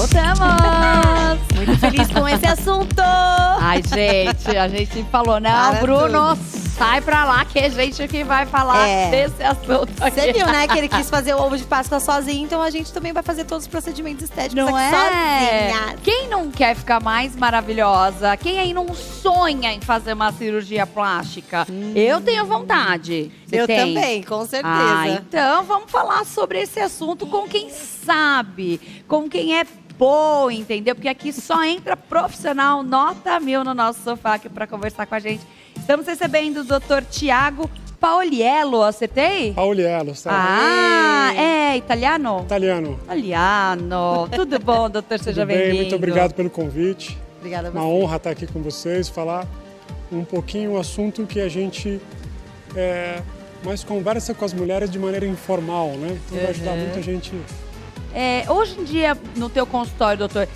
Voltamos! Muito feliz com esse assunto! Ai, gente, a gente falou, não, Bruno, sai pra lá que é a gente que vai falar desse assunto aqui. Você viu, né, que ele quis fazer o ovo de Páscoa sozinho, então a gente também vai fazer todos os procedimentos estéticos Não aqui é? sozinha. Quem não quer ficar mais maravilhosa? Quem aí não sonha em fazer uma cirurgia plástica? Eu tenho vontade. Você Eu tem? também, com certeza. Ah, então vamos falar sobre esse assunto com quem sabe, com quem é bom, entendeu? Porque aqui só entra profissional nota 1000 no nosso sofá aqui para conversar com a gente. Estamos recebendo o Dr. Tiago Pauliello, acertei? Pauliello, sabe? Ah, é italiano? Italiano. Italiano. Tudo bom, doutor? Seja Tudo bem, bem-vindo. muito obrigado pelo convite. Obrigada a você. Uma honra estar aqui com vocês, falar um pouquinho o assunto que a gente mais conversa com as mulheres de maneira informal, né? Então vai ajudar muita gente. Hoje em dia, no teu consultório, doutor,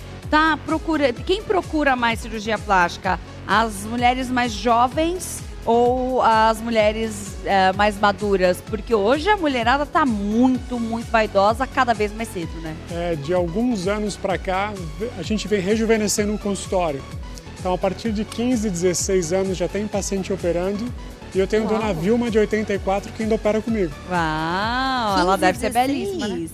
quem procura mais cirurgia plástica? As mulheres mais jovens ou as mulheres mais maduras? Porque hoje a mulherada tá muito, muito vaidosa, cada vez mais cedo, né? De alguns anos para cá, a gente vem rejuvenescendo o consultório. Então, a partir de 15, 16 anos já tem paciente operando. E eu tenho Dona Vilma, de 84, que ainda opera comigo. Uau, ela deve ser belíssima, né?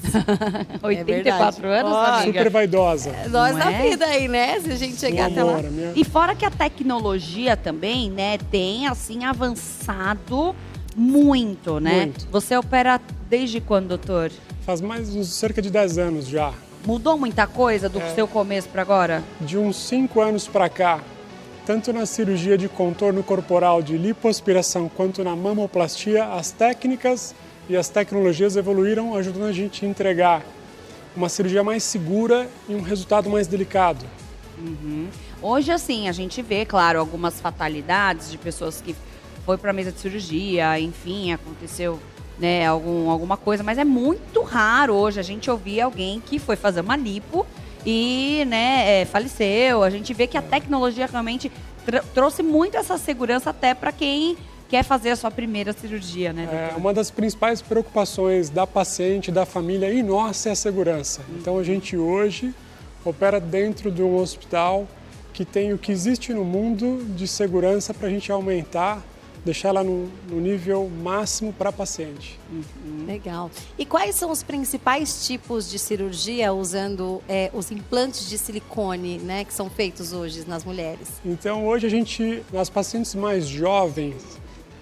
84 anos, amiga. Super vaidosa. Nós Não na é? vida aí, né? Se a gente chegar até lá. E fora que a tecnologia também, né, tem, assim, avançado muito, né? Muito. Você opera desde quando, doutor? Faz cerca de 10 anos já. Mudou muita coisa do seu começo para agora? De uns 5 anos para cá, tanto na cirurgia de contorno corporal de lipoaspiração quanto na mamoplastia, as técnicas e as tecnologias evoluíram, ajudando a gente a entregar uma cirurgia mais segura e um resultado mais delicado. Hoje, assim, a gente vê, claro, algumas fatalidades de pessoas que foi para a mesa de cirurgia, enfim, aconteceu, né, alguma coisa, mas é muito raro hoje a gente ouvir alguém que foi fazer uma lipo e, né, faleceu. A gente vê que a tecnologia realmente trouxe muito essa segurança até para quem quer fazer a sua primeira cirurgia, né, doutor? Uma das principais preocupações da paciente, da família e nossa é a segurança. Então a gente hoje opera dentro de um hospital que tem o que existe no mundo de segurança para a gente aumentar, deixar ela no nível máximo para a paciente. Legal. E quais são os principais tipos de cirurgia usando os implantes de silicone, né, que são feitos hoje nas mulheres? Então hoje nas pacientes mais jovens,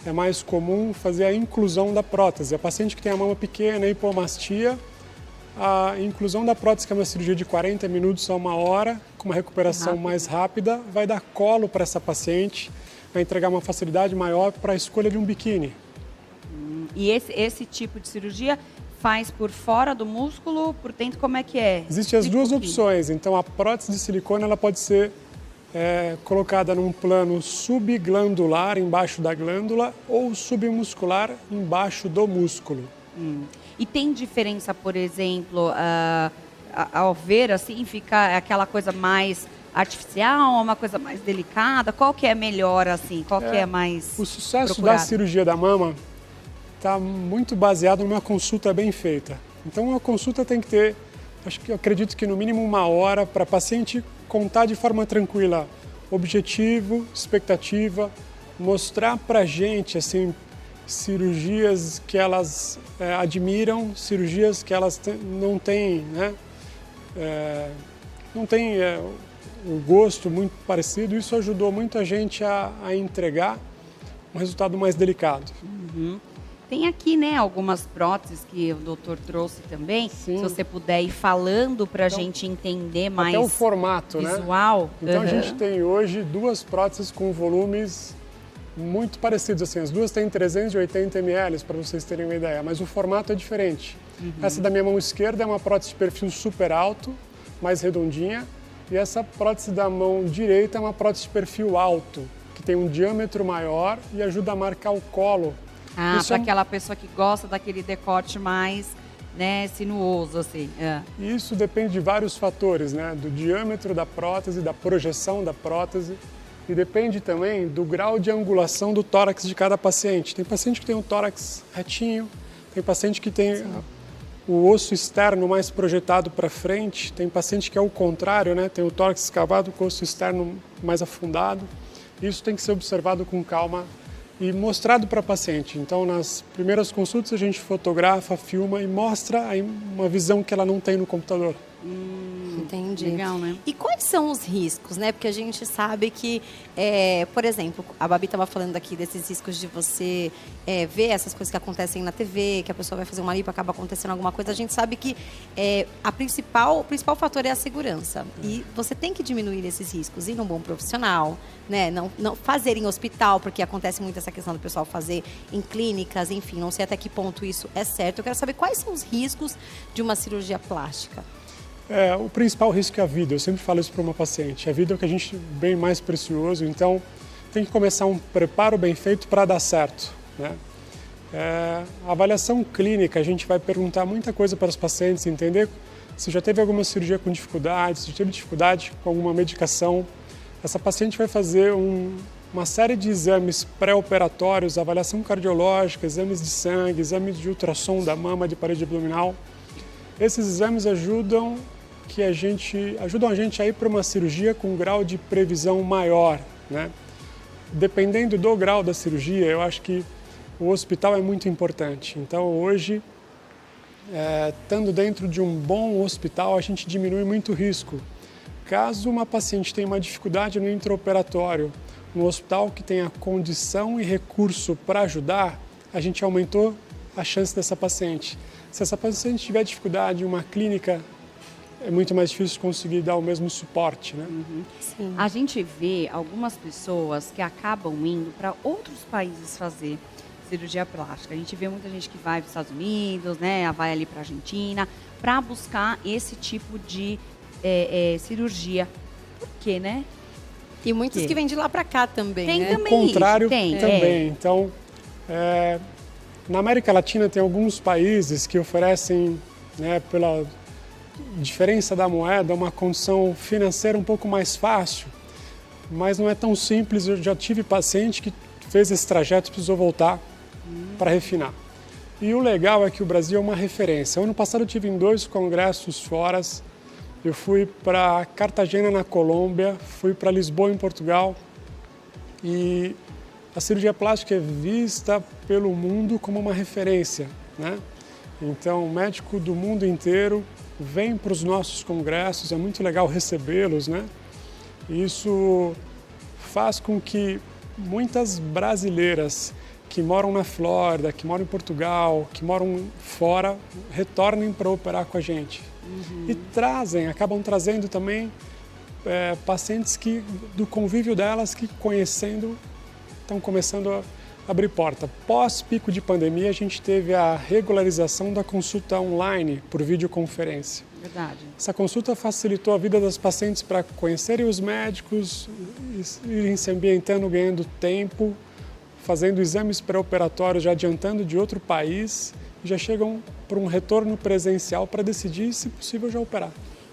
é mais comum fazer a inclusão da prótese. A paciente que tem a mama pequena, hipomastia, a inclusão da prótese, que é uma cirurgia de 40 minutos a 1 hora, com uma recuperação mais rápida, vai dar colo para essa paciente, vai entregar uma facilidade maior para a escolha de um biquíni. E esse tipo de cirurgia faz por fora do músculo, por dentro, como é que é? Existem as duas opções. Então, a prótese de silicone ela pode ser colocada num plano subglandular, embaixo da glândula, ou submuscular, embaixo do músculo. E tem diferença, por exemplo, ao ver assim, fica aquela coisa mais artificial, uma coisa mais delicada? Qual que é melhor, assim? Qual que é mais O sucesso procurado? da cirurgia da mama está muito baseado numa consulta bem feita. Então, uma consulta tem que ter, eu acredito que no mínimo 1 hora para a paciente contar de forma tranquila objetivo, expectativa, mostrar para a gente, assim, cirurgias que elas admiram, cirurgias que elas não têm, né? Não tem um gosto muito parecido. Isso ajudou muito a gente a entregar um resultado mais delicado. Tem aqui, né, algumas próteses que o doutor trouxe também. Sim. Se você puder ir falando para a gente entender mais Até o formato, visual. né? Então a gente tem hoje 2 próteses com volumes muito parecidos. Assim, as duas têm 380 ml, para vocês terem uma ideia, mas o formato é diferente. Essa da minha mão esquerda é uma prótese de perfil super alto, mais redondinha, e essa prótese da mão direita é uma prótese de perfil alto, que tem um diâmetro maior e ajuda a marcar o colo. Para aquela pessoa que gosta daquele decote mais, né, sinuoso, assim. Isso depende de vários fatores, né? Do diâmetro da prótese, da projeção da prótese. E depende também do grau de angulação do tórax de cada paciente. Tem paciente que tem um tórax retinho, tem paciente que tem o osso externo mais projetado para frente, tem paciente que é o contrário, né? Tem o tórax escavado com o osso externo mais afundado. Isso tem que ser observado com calma e mostrado para a paciente. Então, nas primeiras consultas, a gente fotografa, filma e mostra aí uma visão que ela não tem no computador. Entendi. Legal, né? E quais são os riscos, né? Porque a gente sabe que, por exemplo, a Babi estava falando aqui desses riscos de você ver essas coisas que acontecem na TV, que a pessoa vai fazer uma lipo, acaba acontecendo alguma coisa. A gente sabe que o principal fator é a segurança. E você tem que diminuir esses riscos. Ir num bom profissional, né? Não fazer em hospital, porque acontece muito essa questão do pessoal fazer em clínicas, enfim, não sei até que ponto isso é certo. Eu quero saber quais são os riscos de uma cirurgia plástica. O principal risco é a vida. Eu sempre falo isso para uma paciente. A vida é o que a gente bem mais precioso, então tem que começar um preparo bem feito para dar certo, né? A avaliação clínica, a gente vai perguntar muita coisa para os pacientes, entender se já teve alguma cirurgia com dificuldade, se já teve dificuldade com alguma medicação. Essa paciente vai fazer uma série de exames pré-operatórios, avaliação cardiológica, exames de sangue, exames de ultrassom da mama, de parede abdominal. Esses exames ajudam a gente a ir para uma cirurgia com um grau de previsão maior, né? Dependendo do grau da cirurgia, eu acho que o hospital é muito importante. Então, hoje, estando dentro de um bom hospital, a gente diminui muito o risco. Caso uma paciente tenha uma dificuldade no intraoperatório, no hospital que tenha condição e recurso para ajudar, a gente aumentou a chance dessa paciente. Se essa paciente tiver dificuldade em uma clínica, é muito mais difícil conseguir dar o mesmo suporte, né? Sim. A gente vê algumas pessoas que acabam indo para outros países fazer cirurgia plástica. A gente vê muita gente que vai para os Estados Unidos, né? Vai ali para a Argentina, para buscar esse tipo de cirurgia. Por quê, né? E muitos que vêm de lá para cá também, Tem né? também. O contrário Tem, também. Então, na América Latina tem alguns países que oferecem, né, pela diferença da moeda, uma condição financeira um pouco mais fácil, mas não é tão simples. Eu já tive paciente que fez esse trajeto e precisou voltar para refinar. E o legal é que o Brasil é uma referência. Ano passado eu tive em 2 congressos fora. Eu fui para Cartagena, na Colômbia, fui para Lisboa, em Portugal, e a cirurgia plástica é vista pelo mundo como uma referência, né? Então, médico do mundo inteiro vem para os nossos congressos, é muito legal recebê-los, né? Isso faz com que muitas brasileiras que moram na Flórida, que moram em Portugal, que moram fora, retornem para operar com a gente. E acabam trazendo também pacientes que, do convívio delas, que conhecendo, estão começando a abrir porta. Pós-pico de pandemia, a gente teve a regularização da consulta online por videoconferência. Verdade. Essa consulta facilitou a vida das pacientes para conhecerem os médicos, irem se ambientando, ganhando tempo, fazendo exames pré-operatórios, já adiantando de outro país, e já chegam para um retorno presencial para decidir, se possível, já operar.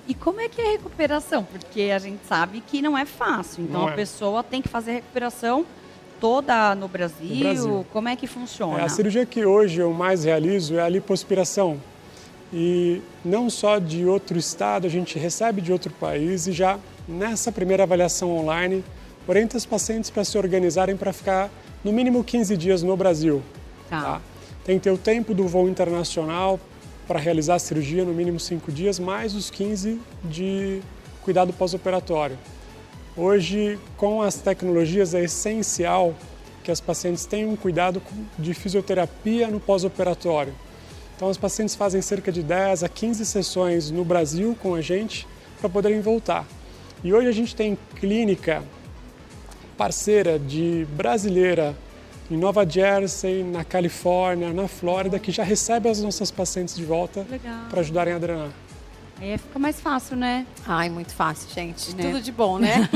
E como é que é a recuperação? Porque a gente sabe que não é fácil. Então, Não é. a pessoa tem que fazer a recuperação toda no Brasil. No Brasil. Como é que funciona? A cirurgia que hoje eu mais realizo é a lipoaspiração. E não só de outro estado, a gente recebe de outro país e já nessa primeira avaliação online, orienta os pacientes para se organizarem para ficar no mínimo 15 dias no Brasil. Tá. Tem que ter o tempo do voo internacional para realizar a cirurgia, no mínimo 5 dias, mais os 15 de cuidado pós-operatório. Hoje, com as tecnologias, é essencial que as pacientes tenham um cuidado de fisioterapia no pós-operatório. Então, as pacientes fazem cerca de 10 a 15 sessões no Brasil com a gente para poderem voltar. E hoje a gente tem clínica parceira de brasileira em Nova Jersey, na Califórnia, na Flórida, que já recebe as nossas pacientes de volta para ajudarem a drenar. Aí fica mais fácil, né? Ai, muito fácil, gente. Né? Tudo de bom, né?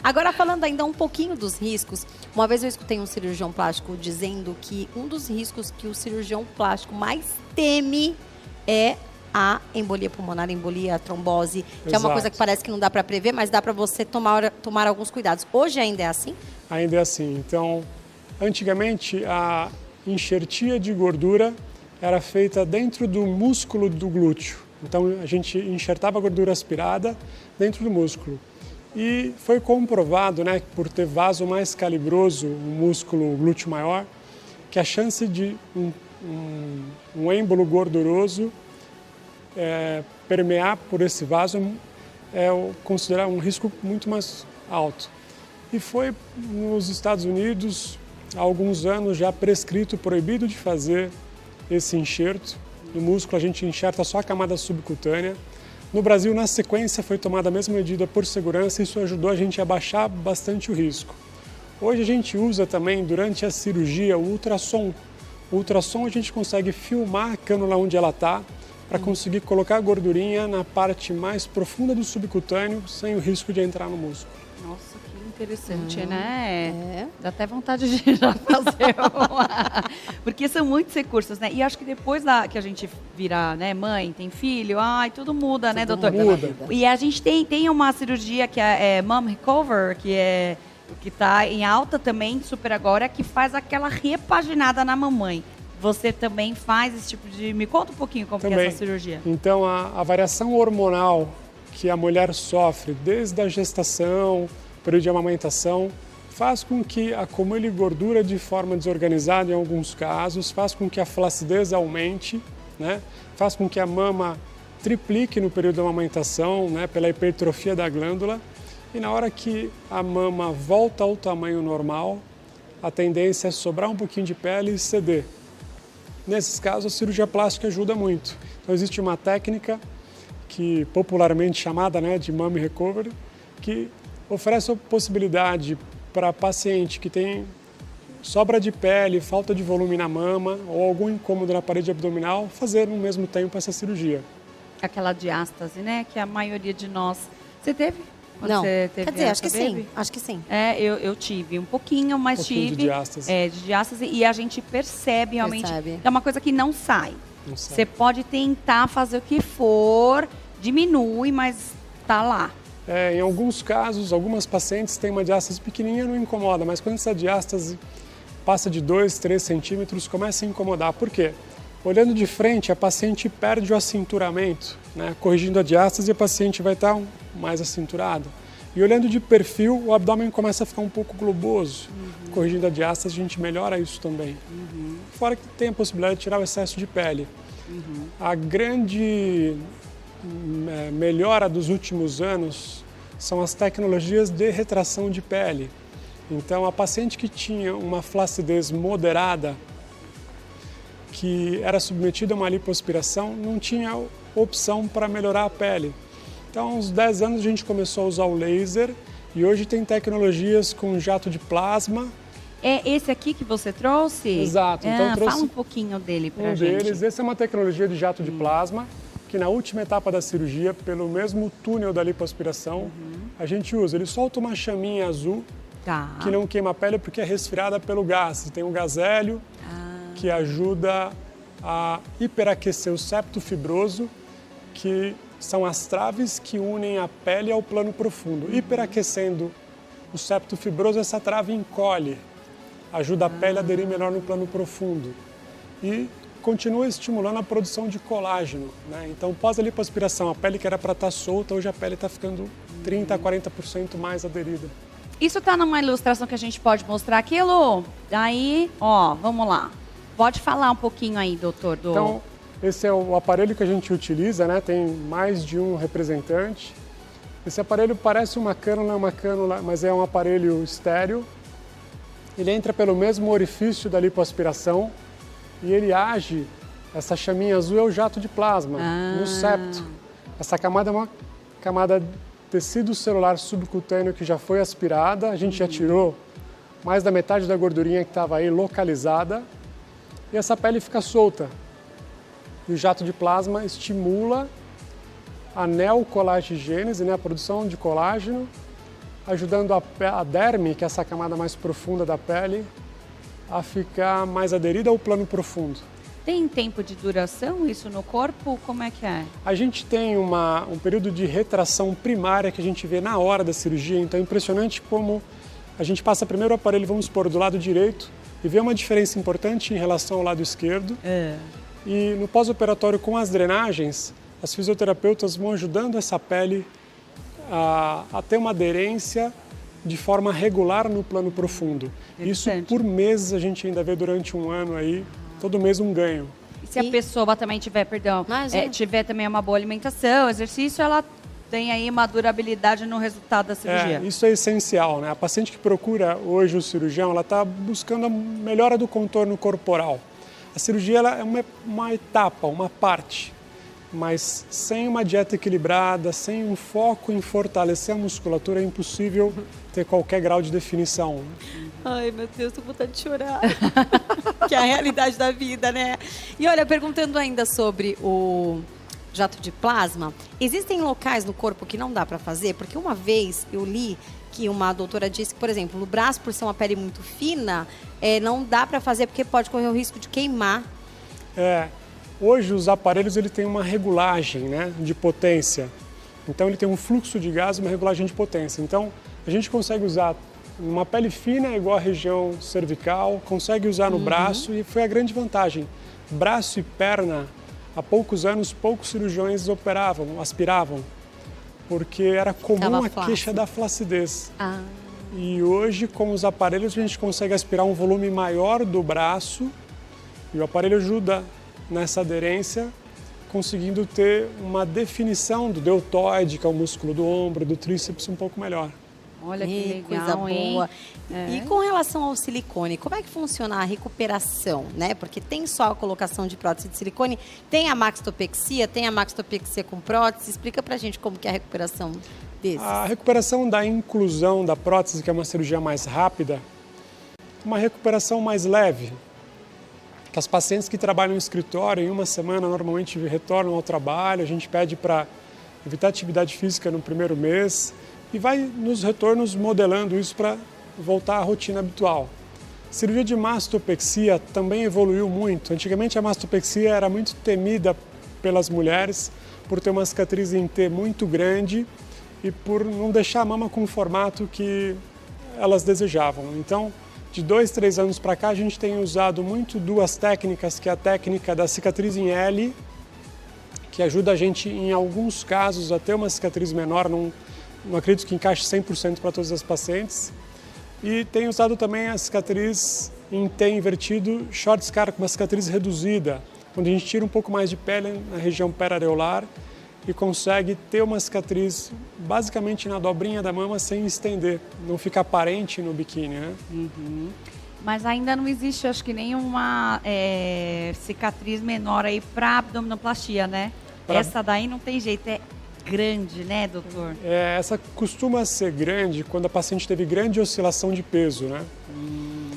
Agora, falando ainda um pouquinho dos riscos, uma vez eu escutei um cirurgião plástico dizendo que um dos riscos que o cirurgião plástico mais teme é a embolia pulmonar, embolia, trombose, que é uma coisa que parece que não dá para prever, mas dá para você tomar alguns cuidados. Hoje ainda é assim? Ainda é assim. Então, antigamente, a enxertia de gordura era feita dentro do músculo do glúteo. Então a gente enxertava a gordura aspirada dentro do músculo. E foi comprovado, né, por ter vaso mais calibroso, um músculo glúteo maior, que a chance de um êmbolo gorduroso permear por esse vaso é considerar um risco muito mais alto. E foi nos Estados Unidos, há alguns anos, já prescrito, proibido de fazer esse enxerto. No músculo a gente enxerta só a camada subcutânea. No Brasil, na sequência, foi tomada a mesma medida por segurança e isso ajudou a gente a baixar bastante o risco. Hoje a gente usa também, durante a cirurgia, o ultrassom. O ultrassom a gente consegue filmar a cânula onde ela está, para conseguir colocar a gordurinha na parte mais profunda do subcutâneo, sem o risco de entrar no músculo. Nossa, que interessante, né? Dá até vontade de já fazer uma... Porque são muitos recursos, né? E acho que depois que a gente virar, né, mãe, tem filho, tudo muda, né, doutor? Muda. E a gente tem uma cirurgia que é Mom Recover, que está em alta também, super agora, que faz aquela repaginada na mamãe. Você também faz esse tipo de... Me conta um pouquinho como que é essa cirurgia. Então, a variação hormonal que a mulher sofre desde a gestação, período de amamentação, faz com que acumule gordura de forma desorganizada em alguns casos, faz com que a flacidez aumente, né? Faz com que a mama triplique no período de amamentação, né? Pela hipertrofia da glândula. E na hora que a mama volta ao tamanho normal, a tendência é sobrar um pouquinho de pele e ceder. Nesses casos, a cirurgia plástica ajuda muito. Então, existe uma técnica que popularmente chamada, né, de Mom Recovery, que oferece a possibilidade para paciente que tem sobra de pele, falta de volume na mama ou algum incômodo na parede abdominal, fazer no mesmo tempo essa cirurgia. Aquela diástase, né, que a maioria de nós... Você teve? Não, Você teve, quer dizer, acho que sim. Eu tive um pouquinho, mas tive. De diástase. De diástase, e a gente percebe realmente. É uma coisa que não sai. Você pode tentar fazer o que for, diminui, mas tá lá. Em alguns casos, algumas pacientes têm uma diástase pequenininha, não incomoda, mas quando essa diástase passa de 2, 3 centímetros, começa a incomodar. Por quê? Olhando de frente, a paciente perde o acinturamento, né? Corrigindo a diástase, a paciente vai estar mais acinturada. E olhando de perfil, o abdômen começa a ficar um pouco globoso. Corrigindo a diástase, a gente melhora isso também. Fora que tem a possibilidade de tirar o excesso de pele. A grande melhora dos últimos anos são as tecnologias de retração de pele. Então, a paciente que tinha uma flacidez moderada, que era submetida a uma lipoaspiração, não tinha opção para melhorar a pele. Então, há uns 10 anos a gente começou a usar o laser e hoje tem tecnologias com jato de plasma. É esse aqui que você trouxe? Exato. Então, trouxe fala um pouquinho dele para a gente. deles. Essa é uma tecnologia de jato de plasma, que na última etapa da cirurgia, pelo mesmo túnel da lipoaspiração, a gente usa. Ele solta uma chaminha azul, que não queima a pele porque é resfriada pelo gás. Tem um gás hélio, que ajuda a hiperaquecer o septo fibroso, que são as traves que unem a pele ao plano profundo. Hiperaquecendo o septo fibroso, essa trave encolhe, ajuda a pele a aderir melhor no plano profundo e continua estimulando a produção de colágeno, né? Então, pós a lipoaspiração, a pele que era para estar solta, hoje a pele está ficando 30% a 40% mais aderida. Isso está numa ilustração que a gente pode mostrar aqui, Lu? Aí, vamos lá. Pode falar um pouquinho aí, doutor. Então, esse é o aparelho que a gente utiliza, né? Tem mais de um representante. Esse aparelho parece uma cânula, mas é um aparelho estéreo. Ele entra pelo mesmo orifício da lipoaspiração e ele age, essa chaminha azul é o jato de plasma no septo. Essa camada é uma camada de tecido celular subcutâneo que já foi aspirada, a gente já tirou mais da metade da gordurinha que estava aí localizada e essa pele fica solta. E o jato de plasma estimula a neocolagigênese, né, a produção de colágeno, ajudando a derme, que é essa camada mais profunda da pele, a ficar mais aderida ao plano profundo. Tem tempo de duração isso no corpo? Como é que é? A gente tem um período de retração primária que a gente vê na hora da cirurgia, então é impressionante como a gente passa primeiro o aparelho, vamos supor, do lado direito e vê uma diferença importante em relação ao lado esquerdo. E no pós-operatório, com as drenagens, as fisioterapeutas vão ajudando essa pele a ter uma aderência de forma regular no plano profundo. Isso por meses a gente ainda vê durante um ano aí, todo mês um ganho. E se a pessoa também tiver, tiver também uma boa alimentação, exercício, ela tem aí uma durabilidade no resultado da cirurgia. Isso é essencial, né? A paciente que procura hoje o cirurgião, ela está buscando a melhora do contorno corporal. A cirurgia ela é uma etapa, uma parte, mas sem uma dieta equilibrada, sem um foco em fortalecer a musculatura, é impossível ter qualquer grau de definição. Ai, meu Deus, tô com vontade de chorar. Que é a realidade da vida, né? E olha, perguntando ainda sobre o jato de plasma, existem locais no corpo que não dá para fazer? Porque uma vez eu li que uma doutora disse que, por exemplo, no braço, por ser uma pele muito fina, não dá para fazer porque pode correr o risco de queimar. Hoje os aparelhos ele têm uma regulagem, né, de potência. Então ele tem um fluxo de gás, uma regulagem de potência. Então a gente consegue usar uma pele fina igual a região cervical, consegue usar no braço e foi a grande vantagem. Braço e perna, há poucos anos, poucos cirurgiões aspiravam, porque era comum a queixa da flacidez. E hoje, com os aparelhos, a gente consegue aspirar um volume maior do braço e o aparelho ajuda nessa aderência, conseguindo ter uma definição do deltoide, que é o músculo do ombro, do tríceps, um pouco melhor. Olha que legal, coisa boa. E com relação ao silicone, como é que funciona a recuperação, né? Porque tem só a colocação de prótese de silicone, tem a maxilopexia com prótese. Explica pra gente como que é a recuperação desses. A recuperação da inclusão da prótese, que é uma cirurgia mais rápida, uma recuperação mais leve. Que as pacientes que trabalham no escritório, em uma semana, normalmente retornam ao trabalho, a gente pede para evitar atividade física no primeiro mês, e vai nos retornos modelando isso para voltar à rotina habitual. A cirurgia de mastopexia também evoluiu muito. Antigamente a mastopexia era muito temida pelas mulheres por ter uma cicatriz em T muito grande e por não deixar a mama com o formato que elas desejavam. Então, de 2, 3 anos para cá, a gente tem usado muito duas técnicas, que é a técnica da cicatriz em L, que ajuda a gente, em alguns casos, a ter uma cicatriz menor, não acredito que encaixe 100% para todas as pacientes. E tem usado também a cicatriz em T invertido, short scar, com uma cicatriz reduzida, onde a gente tira um pouco mais de pele na região periareolar e consegue ter uma cicatriz basicamente na dobrinha da mama sem estender, não fica aparente no biquíni, né? Mas ainda não existe, acho que nenhuma cicatriz menor aí para abdominoplastia, né? Essa daí não tem jeito, é grande, né, doutor? Essa costuma ser grande quando a paciente teve grande oscilação de peso, né?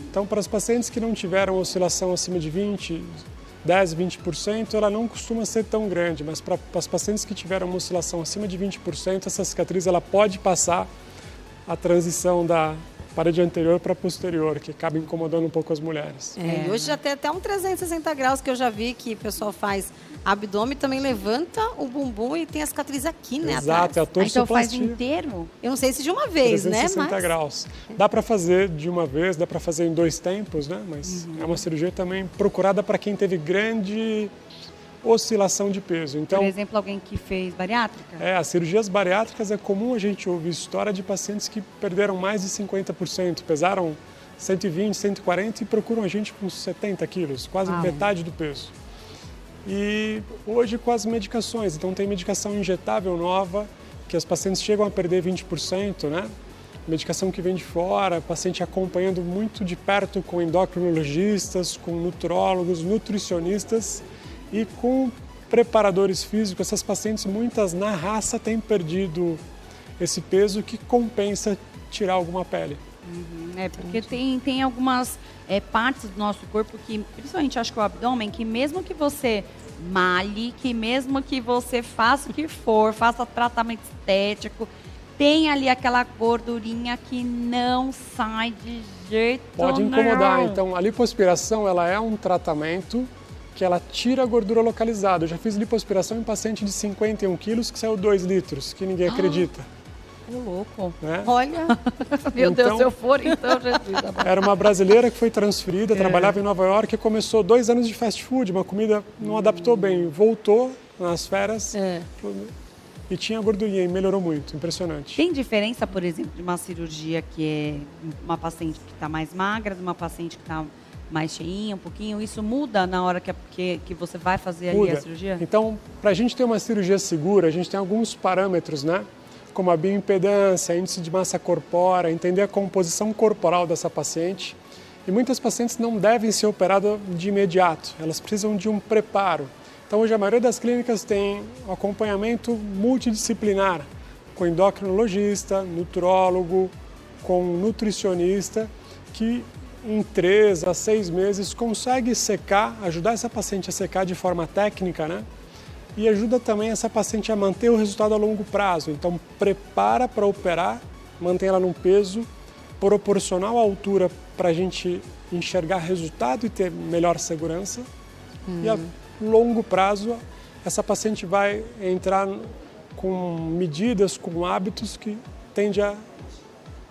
Então, para as pacientes que não tiveram oscilação acima de 10, 20%, ela não costuma ser tão grande, mas para as pacientes que tiveram uma oscilação acima de 20%, essa cicatriz ela pode passar a transição da parede anterior para posterior, que acaba incomodando um pouco as mulheres. E hoje já tem até um 360 graus que eu já vi que o pessoal faz abdômen, também levanta o bumbum e tem a cicatriz aqui, né? Exato, é a torsoplastia. Então faz inteiro? Eu não sei se de uma vez, 360 graus. Dá para fazer de uma vez, dá para fazer em 2 tempos, né? Mas é uma cirurgia também procurada para quem teve grande oscilação de peso. Então, por exemplo, alguém que fez bariátrica? As cirurgias bariátricas é comum a gente ouvir história de pacientes que perderam mais de 50%, pesaram 120, 140 e procuram a gente com 70 quilos, quase metade do peso. E hoje com as medicações, então tem medicação injetável nova, que as pacientes chegam a perder 20%, né? Medicação que vem de fora, paciente acompanhando muito de perto com endocrinologistas, com nutrólogos, nutricionistas e com preparadores físicos. Essas pacientes, muitas na raça, têm perdido esse peso que compensa tirar alguma pele. Porque tem algumas partes do nosso corpo que, principalmente acho que o abdômen, que mesmo que você malhe, que mesmo que você faça o que for, faça tratamento estético, tem ali aquela gordurinha que não sai de jeito nenhum. Pode incomodar. Então, a lipoaspiração ela é um tratamento que ela tira a gordura localizada. Eu já fiz lipoaspiração em paciente de 51 quilos que saiu 2 litros, que ninguém acredita. Ô, louco. Né? Olha, Meu Deus, Então- se eu for, então, Jesus. Era uma brasileira que foi transferida, trabalhava em Nova York e começou 2 anos de fast food, uma comida não adaptou bem. Voltou nas férias e tinha gordurinha e melhorou muito, impressionante. Tem diferença, por exemplo, de uma cirurgia que é uma paciente que está mais magra, de uma paciente que está mais cheinha, um pouquinho? Isso muda na hora que você vai fazer ali a cirurgia? Então, para a gente ter uma cirurgia segura, a gente tem alguns parâmetros, né? Como a bioimpedância, índice de massa corpórea, entender a composição corporal dessa paciente. E muitas pacientes não devem ser operadas de imediato, elas precisam de um preparo. Então, hoje a maioria das clínicas tem um acompanhamento multidisciplinar, com endocrinologista, nutrólogo, com nutricionista, que em 3 a 6 meses consegue secar, ajudar essa paciente a secar de forma técnica, né? E ajuda também essa paciente a manter o resultado a longo prazo. Então, prepara para operar, mantém ela num peso proporcional à altura para a gente enxergar resultado e ter melhor segurança. E a longo prazo, essa paciente vai entrar com medidas, com hábitos que tendem a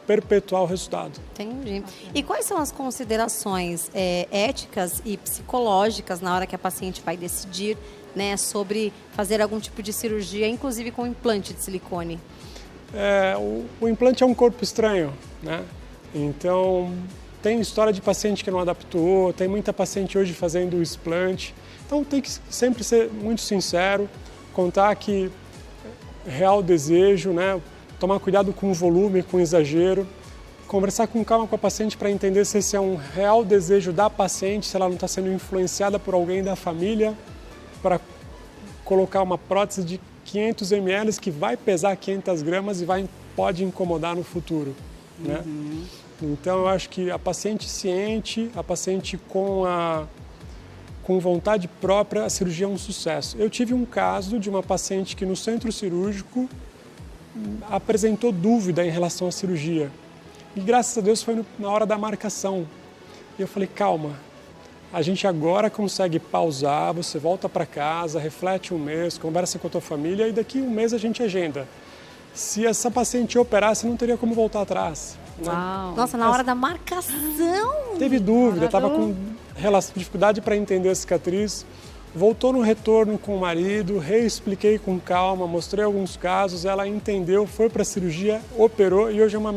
perpetuar o resultado. entendi. E quais são as considerações éticas e psicológicas na hora que a paciente vai decidir, né, sobre fazer algum tipo de cirurgia, inclusive com implante de silicone? O implante é um corpo estranho, né? Então, tem história de paciente que não adaptou, tem muita paciente hoje fazendo o explante. Então, tem que sempre ser muito sincero, contar que real desejo, né? Tomar cuidado com o volume, com o exagero, conversar com calma com a paciente para entender se esse é um real desejo da paciente, se ela não está sendo influenciada por alguém da família para colocar uma prótese de 500 ml que vai pesar 500 gramas e pode incomodar no futuro, né? Então, eu acho que a paciente ciente, a paciente com vontade própria, a cirurgia é um sucesso. Eu tive um caso de uma paciente que no centro cirúrgico apresentou dúvida em relação à cirurgia. E graças a Deus foi na hora da marcação. E eu falei, calma, a gente agora consegue pausar, você volta para casa, reflete um mês, conversa com a tua família e daqui um mês a gente agenda. Se essa paciente operasse, não teria como voltar atrás. Né? Nossa, na hora da marcação! Teve dúvida, estava com dificuldade para entender a cicatriz. Voltou no retorno com o marido, reexpliquei com calma, mostrei alguns casos, ela entendeu, foi para a cirurgia, operou e hoje é uma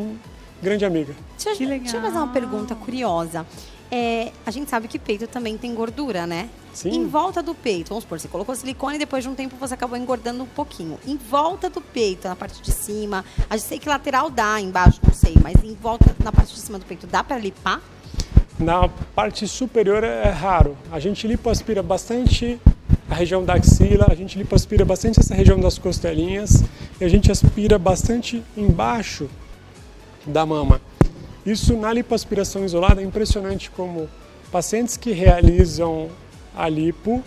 grande amiga. Deixa eu fazer uma pergunta curiosa. A gente sabe que peito também tem gordura, né? Sim. Em volta do peito, vamos supor, você colocou silicone e depois de um tempo você acabou engordando um pouquinho. Em volta do peito, na parte de cima, a gente sei que lateral dá, embaixo não sei, mas em volta, na parte de cima do peito, dá para lipar? Na parte superior é raro. A gente lipoaspira bastante a região da axila, a gente lipoaspira bastante essa região das costelinhas e a gente aspira bastante embaixo da mama. Isso na lipoaspiração isolada é impressionante como pacientes que realizam a lipo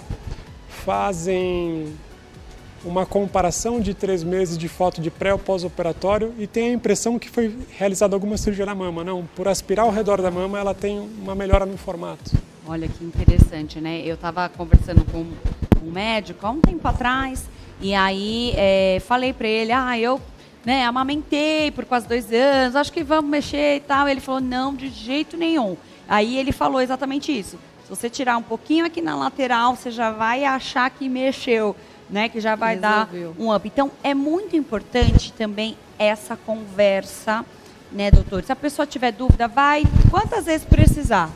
fazem uma comparação de 3 meses de foto de pré ou pós-operatório e tem a impressão que foi realizada alguma cirurgia na mama. Não, por aspirar ao redor da mama, ela tem uma melhora no formato. Olha que interessante, né? Eu estava conversando com um médico há um tempo atrás e aí falei para ele, eu amamentei por quase 2 anos, acho que vamos mexer e tal. Ele falou, não, de jeito nenhum. Aí ele falou exatamente isso. Se você tirar um pouquinho aqui na lateral, você já vai achar que mexeu, né? Que já vai dar um up. Então, é muito importante também essa conversa, né, doutor? Se a pessoa tiver dúvida, vai quantas vezes precisar.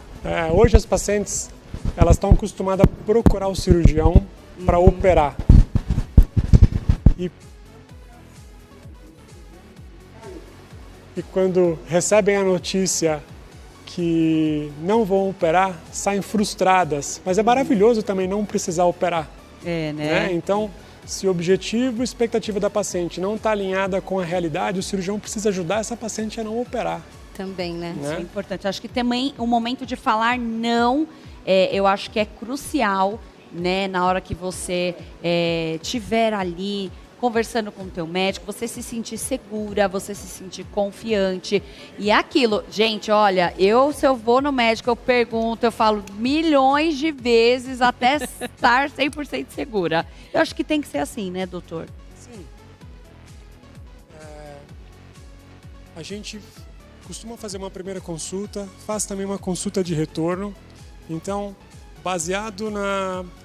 Hoje as pacientes, elas estão acostumadas a procurar o cirurgião para operar. E quando recebem a notícia que não vão operar, saem frustradas. Mas é maravilhoso também não precisar operar. Né? Então, se o objetivo e expectativa da paciente não está alinhada com a realidade, o cirurgião precisa ajudar essa paciente a não operar. Também, né? Isso é importante. Acho que também o momento de falar não, eu acho que é crucial, né? Na hora que você estiver ali conversando com o teu médico, você se sentir segura, você se sentir confiante. E aquilo, gente, olha, se eu vou no médico, eu pergunto, eu falo milhões de vezes até estar 100% segura. Eu acho que tem que ser assim, né, doutor? Sim. a gente costuma fazer uma primeira consulta, faz também uma consulta de retorno. Então, baseado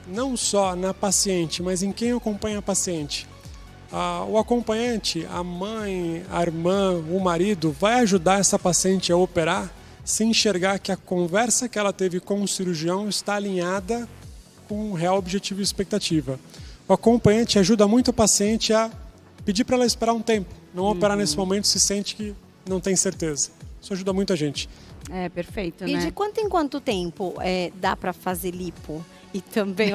não só na paciente, mas em quem acompanha a paciente. O acompanhante, a mãe, a irmã, o marido, vai ajudar essa paciente a operar se enxergar que a conversa que ela teve com o cirurgião está alinhada com o real objetivo e expectativa. O acompanhante ajuda muito a paciente a pedir para ela esperar um tempo, não operar nesse momento se sente que não tem certeza. Isso ajuda muito a gente. É, perfeito, E né? de quanto em quanto tempo dá pra fazer lipo? E também...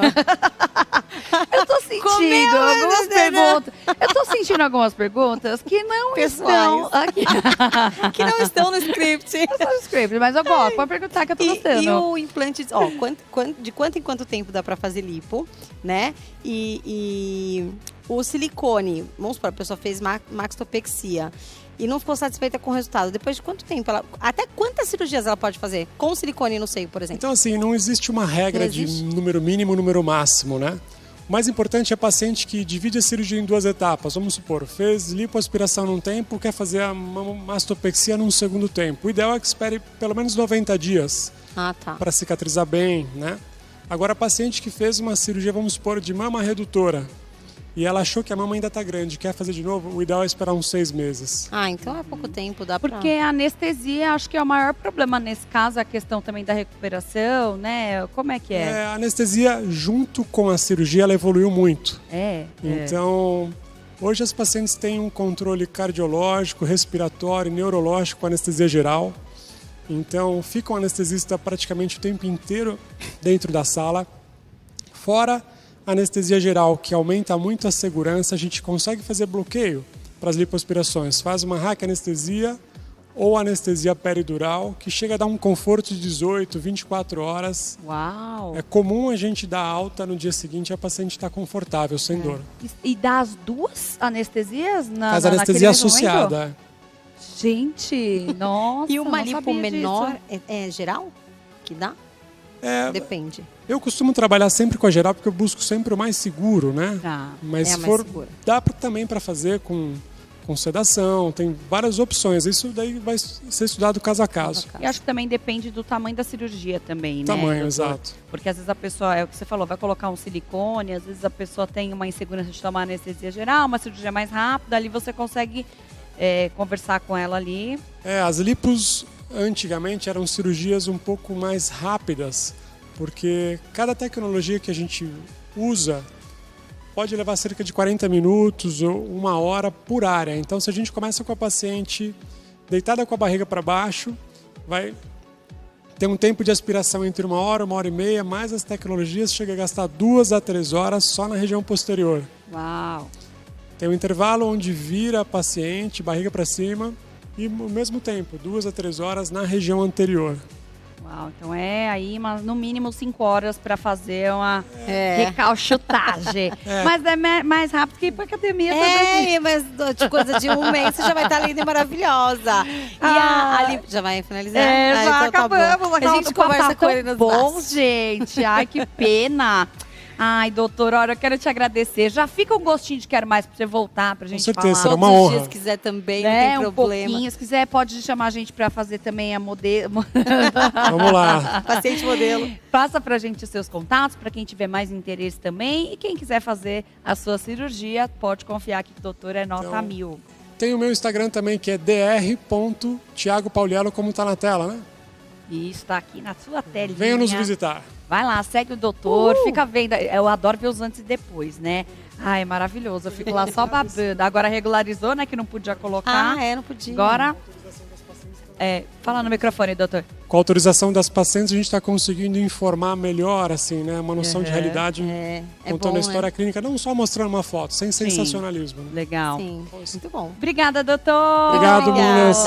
Eu tô sentindo algumas perguntas. Eu tô sentindo algumas perguntas que não estão aqui. que não estão no script. Eu sou script, mas eu gosto. Pode perguntar que eu tô gostando. E o implante, ó, de quanto em quanto tempo dá pra fazer lipo, né? E o silicone, vamos supor, a pessoa fez mastopexia e não ficou satisfeita com o resultado. Depois de quanto tempo até quantas cirurgias ela pode fazer com silicone no seio, por exemplo? Então, assim, não existe uma regra de número mínimo, número máximo, né? O mais importante é a paciente que divide a cirurgia em 2 etapas. Vamos supor, fez lipoaspiração num tempo, quer fazer a mastopexia num segundo tempo. O ideal é que espere pelo menos 90 dias para cicatrizar bem, né? Agora, a paciente que fez uma cirurgia, vamos supor, de mama redutora, e ela achou que a mama ainda está grande, quer fazer de novo, o ideal é esperar uns 6 meses. Então é pouco tempo, dá pra... Porque a anestesia, acho que é o maior problema nesse caso, a questão também da recuperação, né? Como é que é? A anestesia, junto com a cirurgia, ela evoluiu muito. Então, hoje as pacientes têm um controle cardiológico, respiratório, neurológico com anestesia geral. Então, fica o anestesista praticamente o tempo inteiro dentro da sala. Fora anestesia geral, que aumenta muito a segurança, a gente consegue fazer bloqueio para as lipoaspirações. Faz uma raquianestesia ou anestesia peridural, que chega a dar um conforto de 18, 24 horas. Uau! É comum a gente dar alta no dia seguinte e a paciente está confortável, sem dor. E dá as duas anestesias? Faz anestesia associada. Gente, nossa, E uma não lipo sabia menor disso. é geral? Que dá? Depende. Eu costumo trabalhar sempre com a geral porque eu busco sempre o mais seguro, né? Tá. Mas se mais for, segura. dá também para fazer com sedação, tem várias opções. Isso daí vai ser estudado caso a caso. E acho que também depende do tamanho da cirurgia também, né? Tamanho, doutor? exato. Porque às vezes a pessoa, é o que você falou, vai colocar um silicone, às vezes a pessoa tem uma insegurança de tomar anestesia geral, uma cirurgia mais rápida, ali você consegue conversar com ela ali. As lipos antigamente eram cirurgias um pouco mais rápidas, porque cada tecnologia que a gente usa pode levar cerca de 40 minutos ou 1 hora por área. Então, se a gente começa com a paciente deitada com a barriga para baixo, vai ter um tempo de aspiração entre 1 hora, 1h30, mais as tecnologias, chega a gastar 2 a 3 horas só na região posterior. Uau! Tem um intervalo onde vira a paciente, barriga para cima, e ao mesmo tempo, 2 a 3 horas na região anterior. Uau, então aí no mínimo 5 horas para fazer uma recalchutagem. Mas é mais rápido que ir pra academia também. Mas de coisa de 1 mês você já vai estar linda e maravilhosa. E a lipo... Já vai finalizar? Já então acabamos. Tá a gente conversa com ele nos bom, braços. gente. Ai, que pena. Ai, doutor, olha, eu quero te agradecer. Já fica um gostinho de quero mais pra você voltar, pra gente certeza, falar. será uma Todos os honra. dias, se quiser também, não tem Um problema. pouquinho. Se quiser, pode chamar a gente pra fazer também a modelo. Vamos lá. Paciente modelo. Passa pra gente os seus contatos, pra quem tiver mais interesse também. E quem quiser fazer a sua cirurgia, pode confiar que o doutor é nota 1000. Tem o meu Instagram também, que é dr.thiagopauliello, como está na tela, né? E isso tá aqui na sua telinha. Venha nos visitar. Vai lá, segue o doutor, fica vendo. Eu adoro ver os antes e depois, né? Ai, é maravilhoso. Eu fico lá só babando. Agora regularizou, né? Que não podia colocar. Não podia. Agora. Fala no microfone, doutor. Com a autorização das pacientes, a gente está conseguindo informar melhor, assim, né? Uma noção de realidade, contando bom, a história clínica, não só mostrando uma foto, sem sensacionalismo. Né? Legal. Sim, muito bom. Obrigada, doutor. Obrigado, meninas.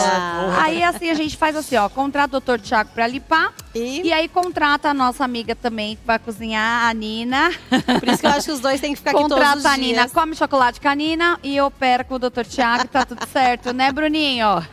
Aí, assim, a gente faz assim, ó. Contrata o doutor Thiago pra limpar. E aí, contrata a nossa amiga também, que vai cozinhar, a Nina. Por isso que eu acho que os dois têm que ficar aqui todos os Contrata a Nina, dias. come chocolate com a Nina e opera com o doutor Thiago, tá tudo certo, né, Bruninho?